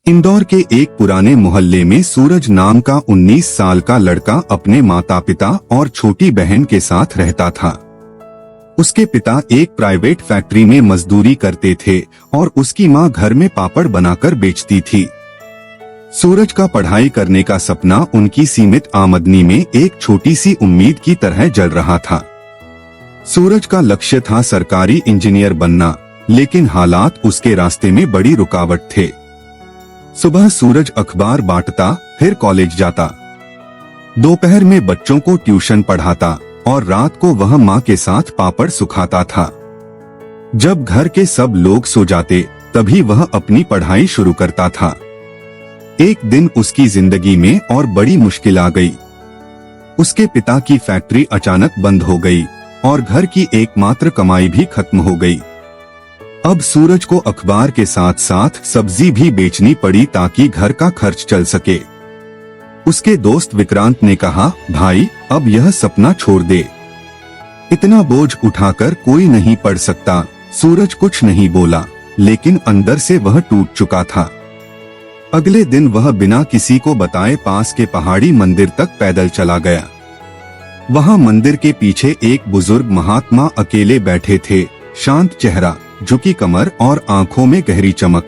इंदौर के एक पुराने मोहल्ले में सूरज नाम का 19 साल का लड़का अपने माता पिता और छोटी बहन के साथ रहता था। उसके पिता एक प्राइवेट फैक्ट्री में मजदूरी करते थे और उसकी मां घर में पापड़ बनाकर बेचती थी। सूरज का पढ़ाई करने का सपना उनकी सीमित आमदनी में एक छोटी सी उम्मीद की तरह जल रहा था। सूरज का लक्ष्य था सरकारी इंजीनियर बनना, लेकिन हालात उसके रास्ते में बड़ी रुकावट थे। सुबह सूरज अखबार बांटता, फिर कॉलेज जाता। दोपहर में बच्चों को ट्यूशन पढ़ाता और रात को वह मां के साथ पापड़ सुखाता था। जब घर के सब लोग सो जाते, तभी वह अपनी पढ़ाई शुरू करता था। एक दिन उसकी जिंदगी में और बड़ी मुश्किल आ गई। उसके पिता की फैक्ट्री अचानक बंद हो गई और घर की एकमात्र कमाई भी खत्म हो गई। अब सूरज को अखबार के साथ साथ सब्जी भी बेचनी पड़ी ताकि घर का खर्च चल सके। उसके दोस्त विक्रांत ने कहा, भाई अब यह सपना छोड़ दे, इतना बोझ उठाकर कोई नहीं पढ़ सकता। सूरज कुछ नहीं बोला, लेकिन अंदर से वह टूट चुका था। अगले दिन वह बिना किसी को बताए पास के पहाड़ी मंदिर तक पैदल चला गया। वहां मंदिर के पीछे एक बुजुर्ग महात्मा अकेले बैठे थे, शांत चेहरा, झुकी कमर और आंखों में गहरी चमक।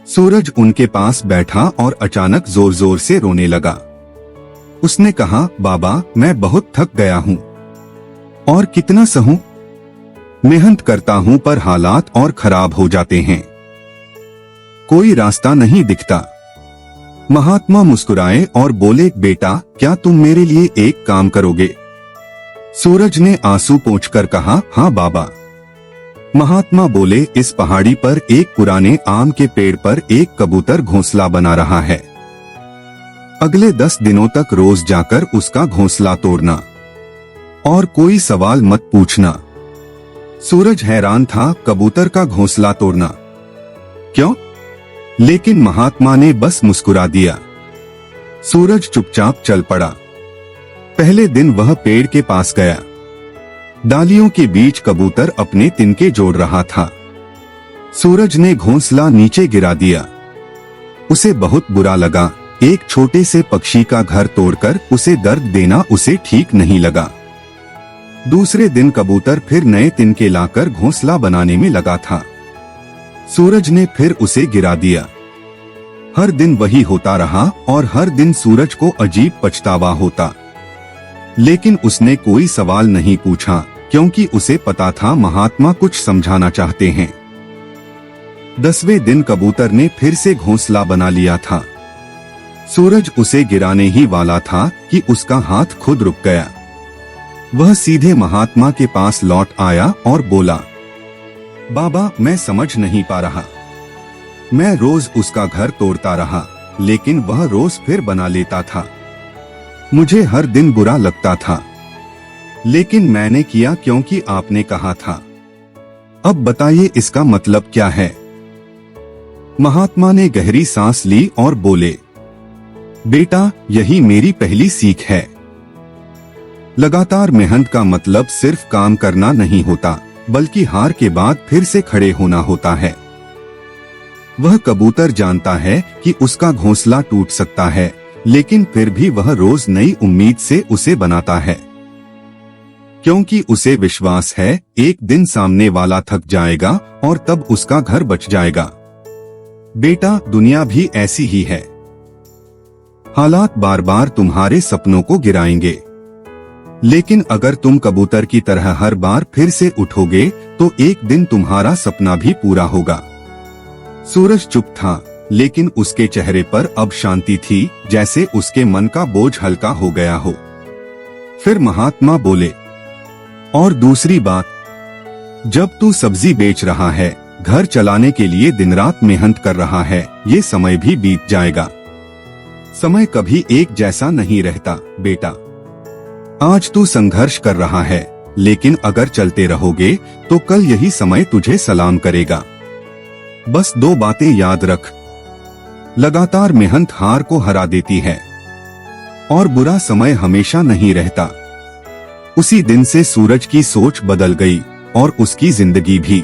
सूरज उनके पास बैठा और अचानक जोर जोर से रोने लगा। उसने कहा, बाबा मैं बहुत थक गया हूँ और कितना सहूं, मेहनत करता हूँ पर हालात और खराब हो जाते हैं, कोई रास्ता नहीं दिखता। महात्मा मुस्कुराए और बोले, बेटा क्या तुम मेरे लिए एक काम करोगे? सूरज ने आंसू पोंछकर कहा, हाँ बाबा। महात्मा बोले, इस पहाड़ी पर एक पुराने आम के पेड़ पर एक कबूतर घोंसला बना रहा है। अगले 10 दिनों तक रोज जाकर उसका घोंसला तोड़ना और कोई सवाल मत पूछना। सूरज हैरान था, कबूतर का घोंसला तोड़ना क्यों? लेकिन महात्मा ने बस मुस्कुरा दिया। सूरज चुपचाप चल पड़ा। पहले दिन वह पेड़ के पास गया। डालियों के बीच कबूतर अपने तिनके जोड़ रहा था। सूरज ने घोंसला नीचे गिरा दिया। उसे बहुत बुरा लगा। एक छोटे से पक्षी का घर तोड़कर उसे दर्द देना उसे ठीक नहीं लगा। दूसरे दिन कबूतर फिर नए तिनके लाकर घोंसला बनाने में लगा था। सूरज ने फिर उसे गिरा दिया। हर दिन वही होता रहा और हर दिन सूरज को अजीब पछतावा होता। लेकिन उसने कोई सवाल नहीं पूछा, क्योंकि उसे पता था महात्मा कुछ समझाना चाहते हैं। 10वें दिन कबूतर ने फिर से घोंसला बना लिया था। सूरज उसे गिराने ही वाला था कि उसका हाथ खुद रुक गया। वह सीधे महात्मा के पास लौट आया और बोला, बाबा मैं समझ नहीं पा रहा। मैं रोज उसका घर तोड़ता रहा, लेकिन वह रोज फिर बना लेता था। मुझे हर दिन बुरा लगता था, लेकिन मैंने किया क्योंकि आपने कहा था। अब बताइए इसका मतलब क्या है? महात्मा ने गहरी सांस ली और बोले, बेटा यही मेरी पहली सीख है। लगातार मेहनत का मतलब सिर्फ काम करना नहीं होता, बल्कि हार के बाद फिर से खड़े होना होता है। वह कबूतर जानता है कि उसका घोंसला टूट सकता है, लेकिन फिर भी वह रोज नई उम्मीद से उसे बनाता है, क्योंकि उसे विश्वास है एक दिन सामने वाला थक जाएगा और तब उसका घर बच जाएगा। बेटा दुनिया भी ऐसी ही है। हालात बार बार तुम्हारे सपनों को गिराएंगे, लेकिन अगर तुम कबूतर की तरह हर बार फिर से उठोगे तो एक दिन तुम्हारा सपना भी पूरा होगा। सूरज चुप था, लेकिन उसके चेहरे पर अब शांति थी, जैसे उसके मन का बोझ हल्का हो गया हो। फिर महात्मा बोले, और दूसरी बात, जब तू सब्जी बेच रहा है, घर चलाने के लिए दिन रात मेहनत कर रहा है, ये समय भी बीत जाएगा। समय कभी एक जैसा नहीं रहता बेटा। आज तू संघर्ष कर रहा है, लेकिन अगर चलते रहोगे तो कल यही समय तुझे सलाम करेगा। बस 2 बातें याद रख, लगातार मेहनत हार को हरा देती है और बुरा समय हमेशा नहीं रहता। उसी दिन से सूरज की सोच बदल गई और उसकी जिंदगी भी।